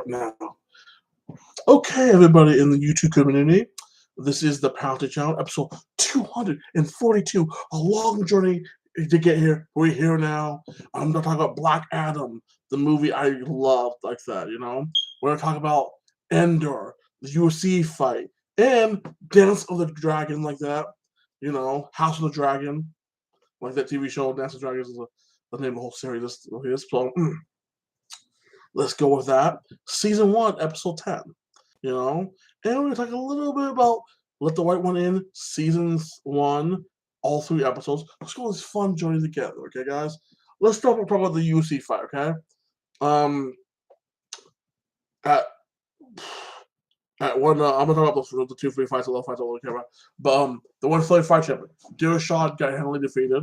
start now. Okay, everybody in the YouTube community, this is the Penalty Channel, episode 242. A long journey to get here. We're here now. I'm gonna talk about Black Adam, the movie I loved, like that. We're gonna talk about Endor, the UFC fight, and Dance of the Dragon, like that. House of the Dragon, like that TV show. Dance of the Dragon is the name of the whole series. So let's go with that. Season 1, episode 10. And we're going to talk a little bit about Let the White One In, season 1, all 3 episodes. Let's go on this fun journey together, okay, guys? Let's start with talking about the UFC fight, okay? At one, I'm going to talk about the 2 free fights, the little fights I don't care about. But the 145 champion, Dillashaw got handily defeated.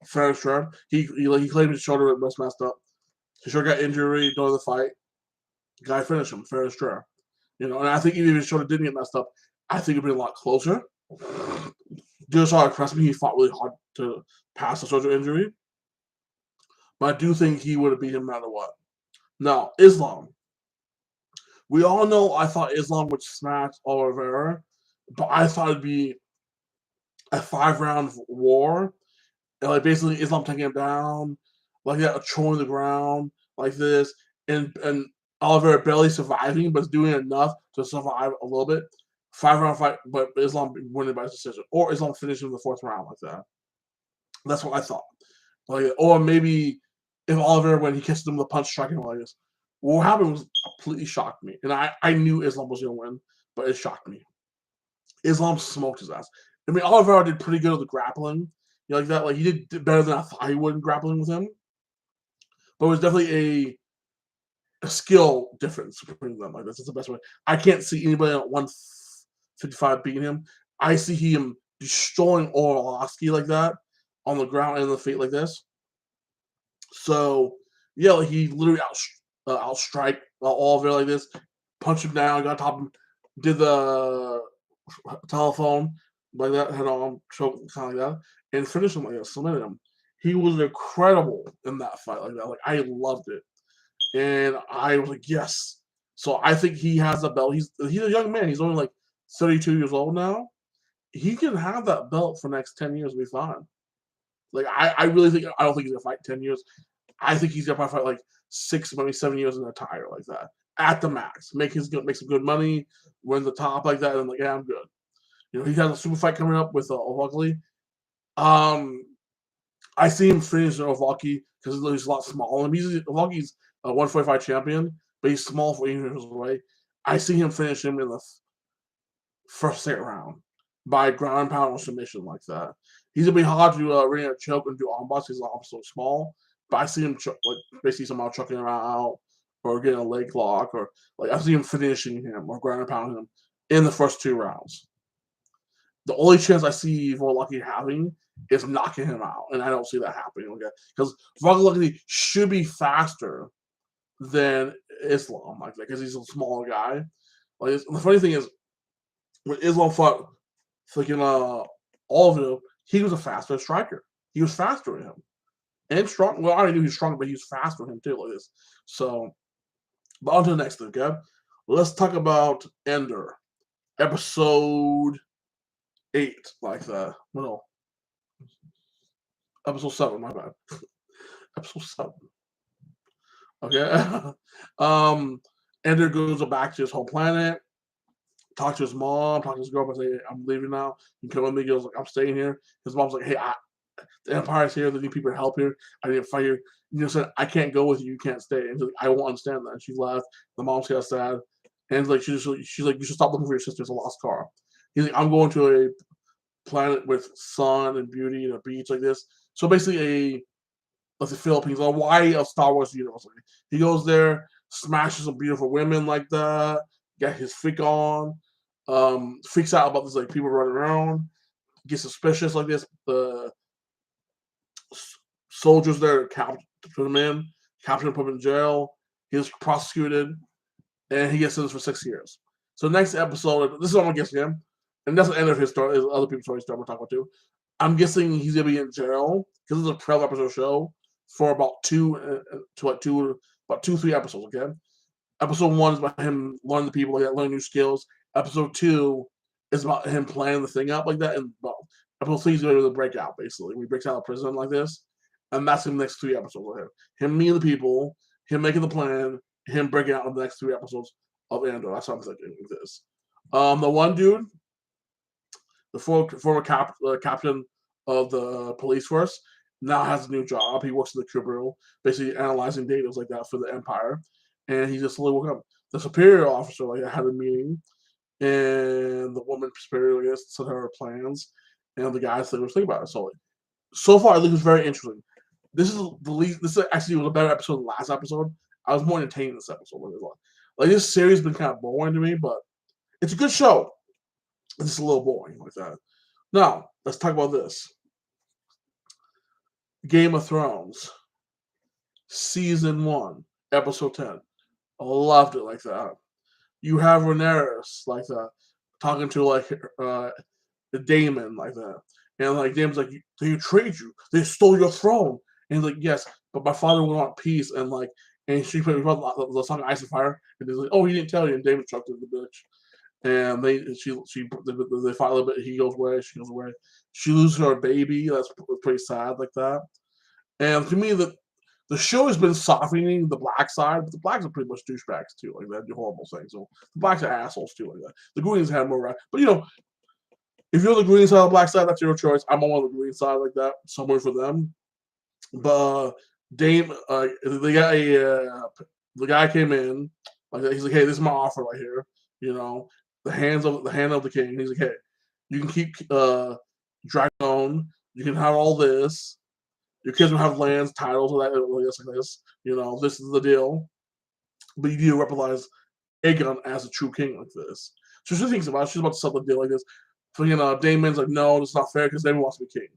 Fair and sure. He claimed his shoulder was messed up. He sure got injury during the fight. Guy finished him, fair and sure. And I think even if his shoulder didn't get messed up, I think it'd be a lot closer. Dillashaw impressed me. He fought really hard to pass the shoulder injury. But I do think he would have beat him no matter what. Now, Islam. We all know I thought Islam would smash Oliveira, but I thought it'd be a 5-round war. And basically Islam taking him down, like that, throwing the ground, like this, and Oliveira barely surviving, but doing enough to survive a little bit. 5-round fight, but Islam winning by decision, or Islam finishing in the 4th round, like that. That's what I thought. Or maybe if Oliveira, when he catches him with a punch, striking him like this. What happened was completely shocked me, and I knew Islam was going to win, but it shocked me. Islam smoked his ass. I mean, Oliveira did pretty good at the grappling, like that. Like, he did better than I thought he would in grappling with him, but it was definitely a skill difference between them. Like, that's the best way. I can't see anybody at 155 beating him. I see him destroying Orlovsky like that on the ground and in the feet like this. So yeah, like he literally outstrike Oliver like this, punch him down, got top him, did the telephone like that, head on choke kind of like that, and finished him like that, submitted him. He was incredible in that fight like that. Like, I loved it. And I was like, yes. So I think he has a belt. He's a young man. He's only like 32 years old now. He can have that belt for the next 10 years and be fine. Like, I really think, I don't think he's going to fight 10 years. I think he's going to fight like 6, maybe 7 years and retire like that. At the max. Make some good money, win the top like that, and like, yeah, I'm good. He has a super fight coming up with Ovogli. I see him finish Ovogli because he's a lot smaller. Ovogly's a 145 champion, but he's small for years away. I see him finish him in the first 2nd round by ground and pound or submission like that. He's gonna be hard to ring a choke and do armbusts. He's so small, but I see him basically somehow chucking him out or getting a leg lock, or like I see him finishing him or ground and pounding him in the first 2 rounds. The only chance I see Volocki having is knocking him out, and I don't see that happening. Okay, because Volocki should be faster than Islam, like that, because he's a smaller guy. Like, the funny thing is, when Islam fought freaking Oliver, he was a faster striker. He was faster than him. And strong. Well, I already knew he was strong, but he was faster than him too, like this. So, but on to the next thing, okay? Let's talk about Endor. Episode 8, like that. No. Episode 7, my bad. Episode 7. Okay. Endor goes back to his home planet. Talk to his mom, talk to his girlfriend, say, I'm leaving now. You come with me. He goes, like, I'm staying here. His mom's like, hey, the Empire's here. They need people to help here. I need to fight here. Said, I can't go with you. You can't stay. And she's like, I won't understand that. And she left. The mom's got sad. And like, she's like, you should stop looking for your sister. It's a lost car. He's like, I'm going to a planet with sun and beauty and a beach like this. So basically like the Philippines, or Hawaii of Star Wars universe. He goes there, smashes some beautiful women like that, got his freak on, freaks out about this, like, people running around, gets suspicious like this. The soldiers there capture him in, put him in jail. He was prosecuted, and he gets sentenced for 6 years. So next episode, this is what I'm guessing him, and that's the end of his story. There's other people's stories we're talking about too. I'm guessing he's gonna be in jail because it's a 12-episode show for about 2, 3 episodes. Okay, Episode 1 is about him learning the people like that, learning new skills. Episode 2 is about him planning the thing up like that, and episode 3 is going to be the breakout basically. When he breaks out of prison like this, and that's the next 3 episodes of him. Him meeting the people, him making the plan, him breaking out of the next 3 episodes of Andor. That's what I'm thinking of this. The one dude, the former captain of the police force, now has a new job. He works in the Tribunal, basically analyzing data like that for the Empire, and he's just slowly working up. The superior officer like had a meeting, and the woman superior, I guess, said her plans, and the guys said, "Let's think about it." So far, I think it's very interesting. This is the least. This actually was a better episode than the last episode. I was more entertained in this episode. Like this series has been kind of boring to me, but it's a good show. It's just a little boring like that. Now let's talk about this. Game of Thrones, season 1, episode 10. I loved it like that. You have Rhaenyra like that, talking to like Daemon like that, and like Daemon's like, they betrayed you, they stole your throne, and he's like, yes, but my father would want peace, and like, and she played the song Ice and Fire, and he's like, oh, he didn't tell you, and Daemon chucked her the bitch, and they fight a little bit. He goes away, she goes away, she loses her baby. That's pretty sad like that. And to me, the show has been softening the black side, but the blacks are pretty much douchebags too, like that, do horrible things. So the blacks are assholes too, like that. The Greens have more right, but if you're the green side or the black side, that's your choice. I'm on the green side like that, somewhere for them. But Dame, the guy came in like that. He's like, hey, this is my offer right here. The hand of the king. He's like, hey, you can keep Dragon. You can have all this. Your kids will have lands, titles, like this. This is the deal. But you need to represent Aegon as a true king like this. So she thinks about it. She's about to settle the deal like this. So, Daemon's like, no, it's not fair because Daemon wants to be king.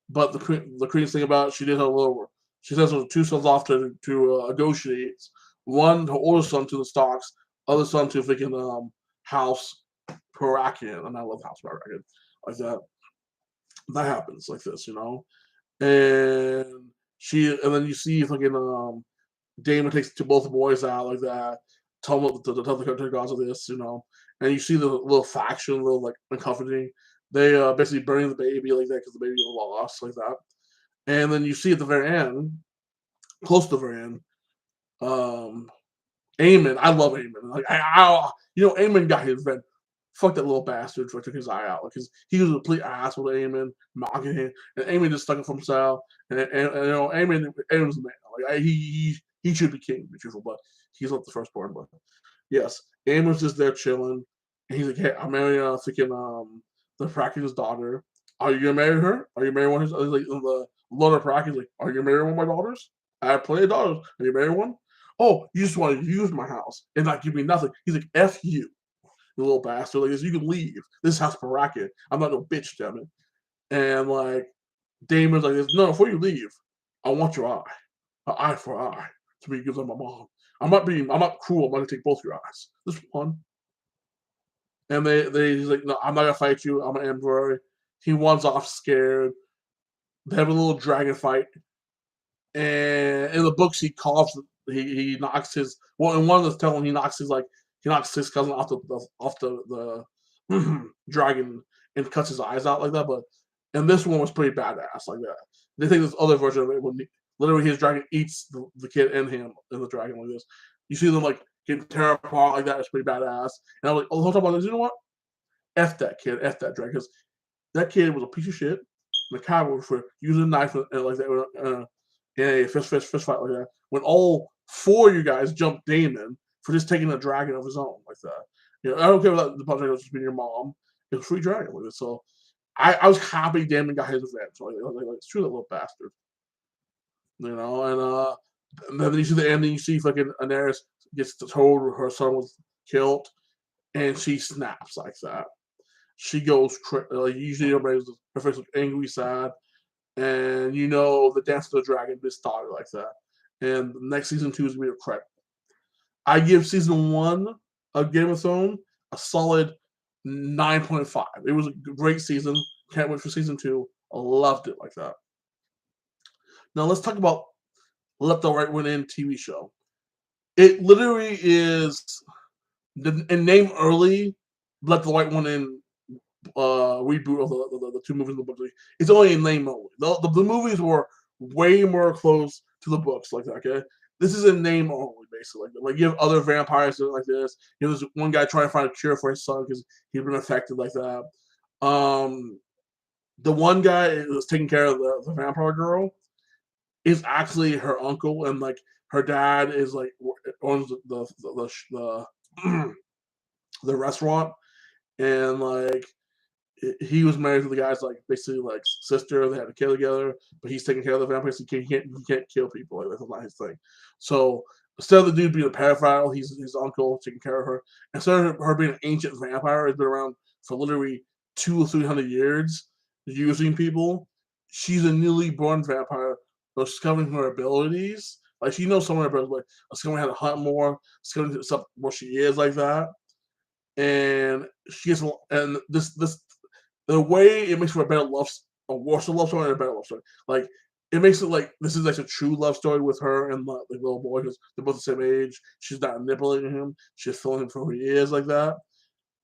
But the queen's thing about it, she did her little. She sends her 2 sons off to negotiate. One, her older son to the Starks, other son to freaking House Baratheon. And I love House Baratheon like that. That happens like this, and then you see fucking Daemon takes both the boys out like that. Tell them to tell the gods of this, and you see the little faction, little like uncomforting. They basically burning the baby like that because the baby was lost like that. And then you see at the very end, close to the very end, Aemon. I love Aemon. Like Aemon got his revenge. Fuck that little bastard for took his eye out because he was a complete asshole to Aemon, mocking him, and Aemon just stuck it for himself. And Aemon's a man. Like he should be king, to be truthful, but he's not the firstborn. But yes, Aemon's just there chilling, and he's like, "Hey, I'm marrying the Praken's daughter. Are you gonna marry her? Are you marrying one of his?" Like the Lord of Praken's like, "Are you gonna marry one of my daughters? I have plenty of daughters. Are you marrying one? Oh, you just want to use my house and not give me nothing." He's like, "F you. You little bastard, like this, you can leave. This is House Baratheon. I'm not no bitch, damn it." And like Daemon's like this, no, before you leave, I want your eye. An eye for eye. To me, gives up my mom. I'm not cruel, I'm gonna take both your eyes. This one. And he's like, no, I'm not gonna fight you, I'm an emperor. He runs off scared. They have a little dragon fight. And in the books he knocks his in one of the telling he knocks his cousin off the dragon and cuts his eyes out like that. But and this one was pretty badass like that. They think this other version of it when literally his dragon eats the kid and him in the dragon like this. You see them like getting torn apart like that. It's pretty badass. And I'm like, oh, the whole time about this, you know what? F that kid, F that dragon, because that kid was a piece of shit. And the coward for using a knife and like that in a fist fight like that. When all 4 of you guys jumped Daemon for just taking a dragon of his own like that. I don't care about the punch just being your mom. It was free dragon with it. So I was happy Daemon got his revenge. So I was like, screw that little bastard. And then you see the ending, you see fucking Daenerys gets told her son was killed, and she snaps like that. She goes usually everybody's her face looks angry, sad, and the Dance of the Dragon just started like that. And the next season 2 is gonna be a credit. I give season 1 of Game of Thrones a solid 9.5. It was a great season. Can't wait for season 2. I loved it like that. Now let's talk about Left or Right Wing In TV show. It literally is in name early, let the white one in reboot of the two movies in the book. It's only in name only. The movies were way more close to the books like that. Okay, this is in name only, basically. Like you have other vampires that are like this. You know, there's one guy trying to find a cure for his son because he's been affected like that. The one guy that was taking care of the vampire girl is actually her uncle, and like her dad is like owns the the restaurant, and like he was married to the guy's like basically like sister. They had a kid together, but he's taking care of the vampires. He can't kill people. Like that's not his thing. So instead of the dude being a pedophile, he's his uncle taking care of her. Instead of her being an ancient vampire, has been around for literally 200 or 300 years, using people. She's a newly born vampire, discovering her abilities. Like she knows some of her abilities, like discovering how to hunt more, discovering stuff where she is like that, and she gets and this the way it makes for a better a worse love story and a better love story. Like it makes it like this is like a true love story with her and the little boy because they're both the same age. She's not manipulating him; she's feeling him for who he is, like that.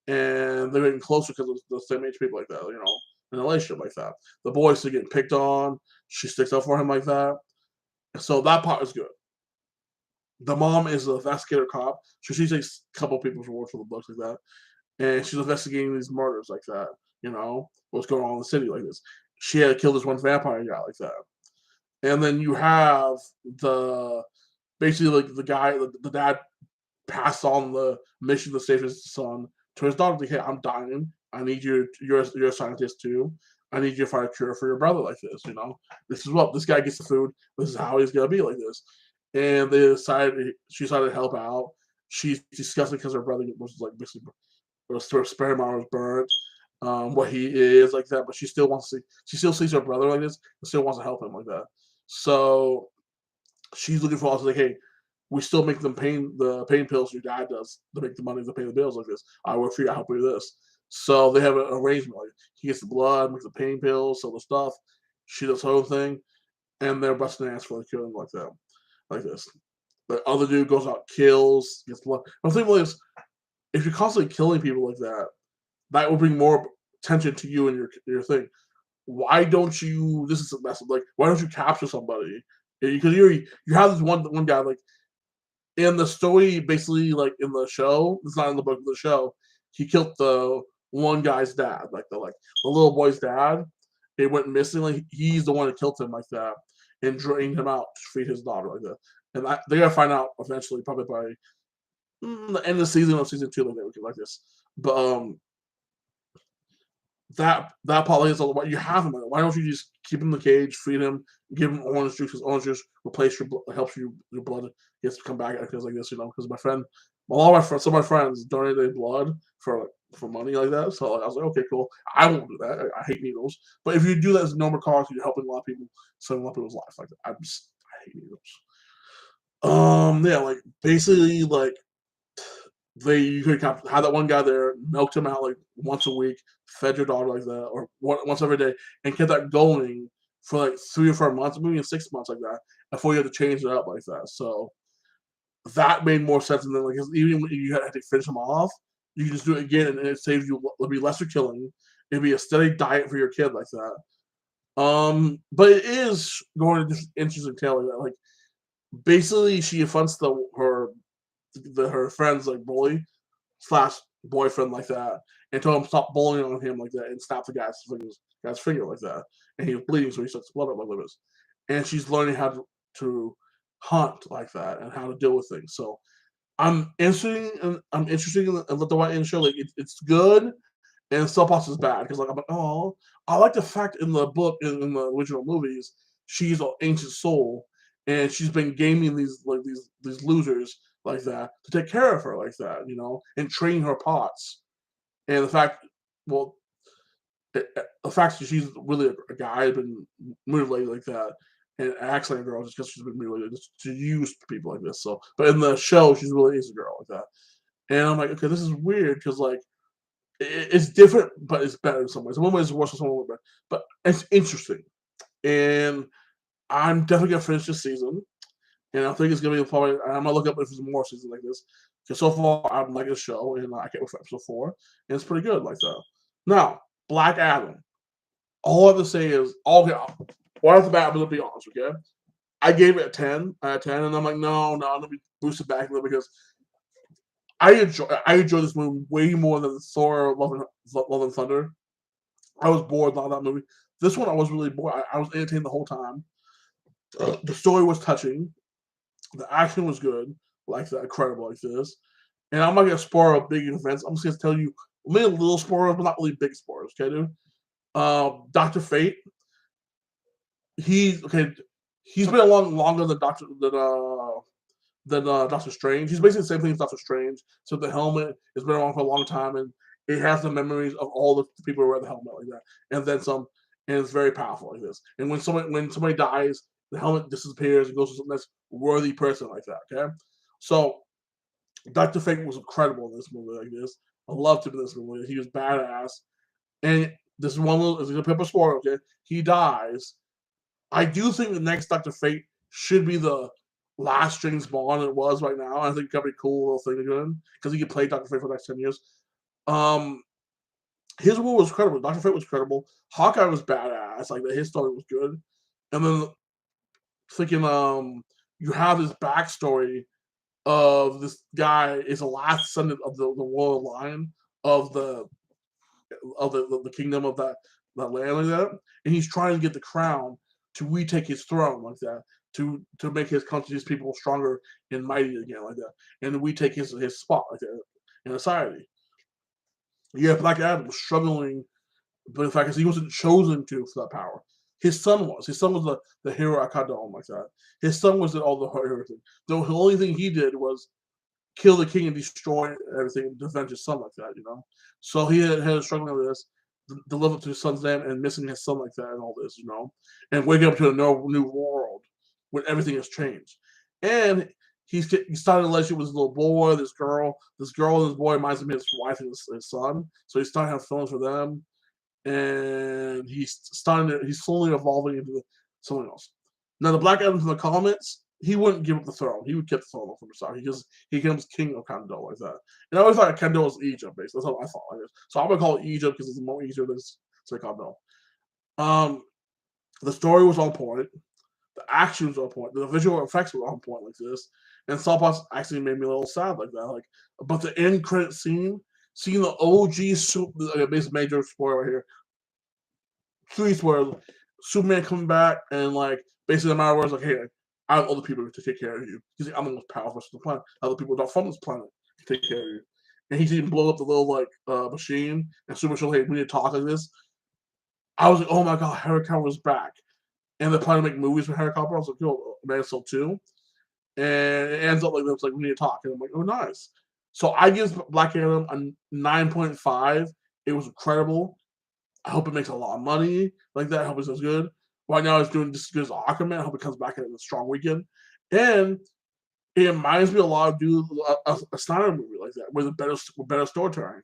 And they're getting closer because of the same age people like that, in a relationship like that. The boy's still getting picked on. She sticks up for him like that. So that part is good. The mom is an investigator cop, so she takes a couple people to work for the books like that, and she's investigating these murders like that. What's going on in the city like this. She had to kill this one vampire guy like that, and then you have the basically like the guy, the dad passed on the mission to save his son to his daughter. Like, hey, I'm dying. I need you. You're a scientist too. I need you to find a cure for your brother like this. This is what this guy gets the food. This is how he's gonna be like this. And she decided to help out. She's disgusted because her brother was like basically her sperm was burnt. What he is like that, but she still wants to see. She still sees her brother like this, and still wants to help him like that. So she's looking for also like, hey, we still make the pain pills your dad does to make the money to pay the bills like this. I work for you, I help you with this. So they have an arrangement. Like he gets the blood, makes the pain pills, sell the stuff. She does her own thing, and they're busting ass for killing like that, like this. The other dude goes out, kills, gets blood. The thing is, if you're constantly killing people like that, that will bring more attention to you and your thing. Why don't you? This is a mess. Like, why don't you capture somebody? Because you have this one guy like in the story, basically like in the show. It's not in the book of the show. He killed the one guy's dad, the little boy's dad. It went missing. Like he's the one that killed him like that and drained him out to feed his daughter like that. And they gotta find out eventually, probably by the end of the season or season 2, like this. But that probably is all about you have him. Why don't you just keep him in the cage, feed him, give him orange juice? Because orange juice replace helps your blood gets to come back. Because like this, because a lot of some of my friends donated their blood for money like that. So I was like, okay, cool. I won't do that. I hate needles. But if you do that as a normal cause, you're helping a lot of people, saving a lot of people's lives. Like that. I hate needles. Yeah, like basically, like you could have that one guy there, milked him out like once a week, fed your daughter like that, or once every day, and kept that going for like 3 or 4 months, maybe 6 months like that, before you had to change it up like that. So that made more sense than like even when you had to finish them off, you can just do it again, and it saves you. It'll be lesser killing. It'll be a steady diet for your kid like that. But it is going to just interesting tale like that. Like basically, she affronts her friends like bully / boyfriend like that, and told him to stop bullying on him like that and stop the guy's finger like that, and he was bleeding, so he sucks blood out of his. And she's learning how to hunt like that and how to deal with things. So I'm interested in the White End show. Like it's good, and some parts is bad because like I'm like, oh, I like the fact in the book in the original movies she's an ancient soul, and she's been gaming these losers like that to take care of her like that, and train her pots. And the fact, well, the fact that she's really a guy been mutilated like that and acts like a girl just because she's been mutilated to use people like this. So, but in the show, she's really is a girl like that. And I'm like, okay, this is weird because like it's different, but it's better in some ways. In one way, it's worse in some way, but it's interesting. And I'm definitely gonna finish this season. and I think it's gonna be probably. I'm gonna look up if there's more seasons like this. Because so far I'm liking the show, and I can't wait for episode 4, and it's pretty good like that. Now, Black Adam. All I have to say is, okay, right off the bat, I'm gonna be honest, okay? I gave it a 10 out of 10, and I'm like, no, I'm gonna be boosted back a little because I enjoy this movie way more than Thor: Love and Thunder. I was bored on that movie. This one I was really bored. I was entertained the whole time. The story was touching. The action was good, like that, incredible like this. And I'm not gonna spoil big events. I'm just gonna tell you maybe little spoilers, but not really big spoilers. Okay, dude. Doctor Fate. He's okay. He's been along longer than Doctor Strange. He's basically the same thing as Doctor Strange. So the helmet has been around for a long time, and it has the memories of all the people who wear the helmet like that, and then some. And it's very powerful like this. And when somebody dies, the helmet disappears and goes to some next worthy person like that. Okay, so Doctor Fate was incredible in this movie like this. I loved him in this movie. He was badass. And this is one little, it's a paper spoiler. Okay, he dies. I do think the next Doctor Fate should be the last James Bond it was right now. I think that'd be a cool little thing to do because he could play Doctor Fate for the next 10 years. His role was incredible. Doctor Fate was incredible. Hawkeye was badass. Like his story was good. And then thinking, you have this backstory of this guy is the last descendant of the royal line of the kingdom of that land like that, and he's trying to get the crown to retake his throne like that, to make his country, his people stronger and mighty again like that, and retake his spot like that in society. Yeah, Black Adam was struggling, but the fact is he wasn't chosen to for that power. His son was. His son was the hero Akadon like that. His son was all the hero thing. The only thing he did was kill the king and destroy everything and defend his son like that, you know. So he had struggling with this, to live up to his son's name and missing his son like that and all this, you know, and waking up to a new world when everything has changed. And he started a relationship with his little boy, this girl and this boy reminds him of his wife and his son. So he's starting to have feelings for them, and he's slowly evolving into someone else. Now the Black Adam from the comics, he wouldn't give up the throne. He would keep the throne from himself. He becomes king of Kandor like that. And I always thought Kandor was Egypt based. That's how I thought like this. So I'm gonna call it Egypt because it's more easier than say Kandor. The story was on point. The action was on point. The visual effects were on point like this. And Sawpaws actually made me a little sad like that. Like, but the end credit scene, seeing the OG basic major spoiler right here. 3 spoilers. Superman coming back and like basically the matter was like, hey, I have other people to take care of you. He's like, I'm the most powerful person on the planet. Other people not from this planet can take care of you. And he's even blow up the little like machine and Superman said, hey, we need to talk like this. I was like, oh my god, Harry was back. And they're planning to make movies with Harry Copper. I was like, yo, Man of Steel 2. And it ends up like this, like we need to talk. And I'm like, oh nice. So I give Black Adam a 9.5. It was incredible. I hope it makes a lot of money like that. I hope it does good. Right now, it's doing just as good as Aquaman. I hope it comes back in a strong weekend. And it reminds me a lot of a Snyder movie like that, with better storytelling.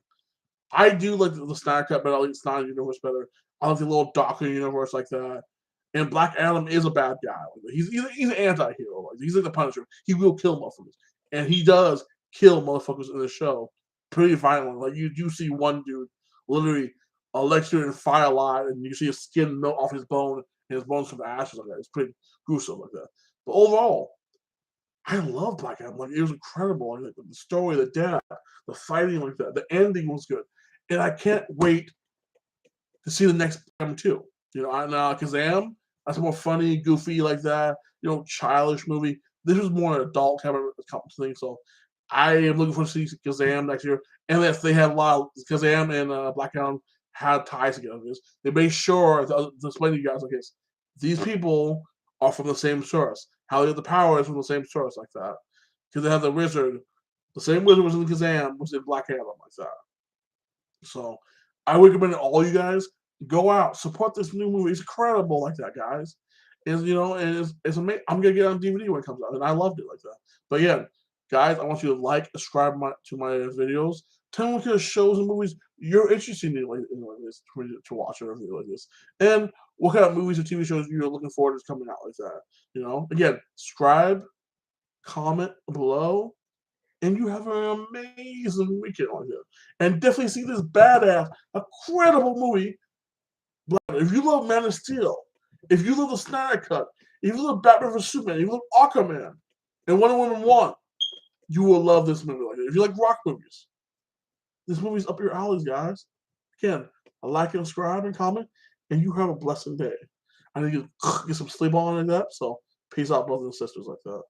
I do like the Snyder cut better. I like the Snyder universe better. I like the little darker universe like that. And Black Adam is a bad guy. He's an anti-hero. He's like the Punisher. He will kill motherfuckers. And he does kill motherfuckers in the show pretty violently. Like you do see one dude literally electrocuted and fire alive, and you see his skin melt off his bone and his bones from the ashes like that. It's pretty gruesome like that. But overall, I love Black Adam. Like it was incredible. Like the story, the death, the fighting like that. The ending was good. And I can't wait to see the next Adam too. You know, Kazam, that's more funny, goofy like that, childish movie. This was more an adult kind of thing. So I am looking forward to see Kazam next year. And if they have a lot of Kazam and Black Adam had ties together, they made sure to explain to you guys, okay, these people are from the same source. How they get the power is from the same source like that. Because they have the wizard. The same wizard was in Kazam, was in Black Adam like that. So I recommend all you guys go out, support this new movie. It's incredible like that, guys. And it's amazing. I'm gonna get it on DVD when it comes out, and I loved it like that. But yeah, guys, I want you to like, subscribe to my videos. Tell me what kind of shows and movies you're interested in like this to watch or anything like this, and what kind of movies or TV shows you're looking forward to coming out like that. Again, subscribe, comment below, and you have an amazing weekend on here. And definitely see this badass, incredible movie. If you love Man of Steel, if you love the Snyder Cut, if you love Batman vs Superman, if you love Aquaman, and Wonder Woman 1, you will love this movie. If you like rock movies, this movie's up your alleys, guys. Again, like and subscribe and comment, and you have a blessed day. I need to get some sleep on like that, so peace out, brothers and sisters like that.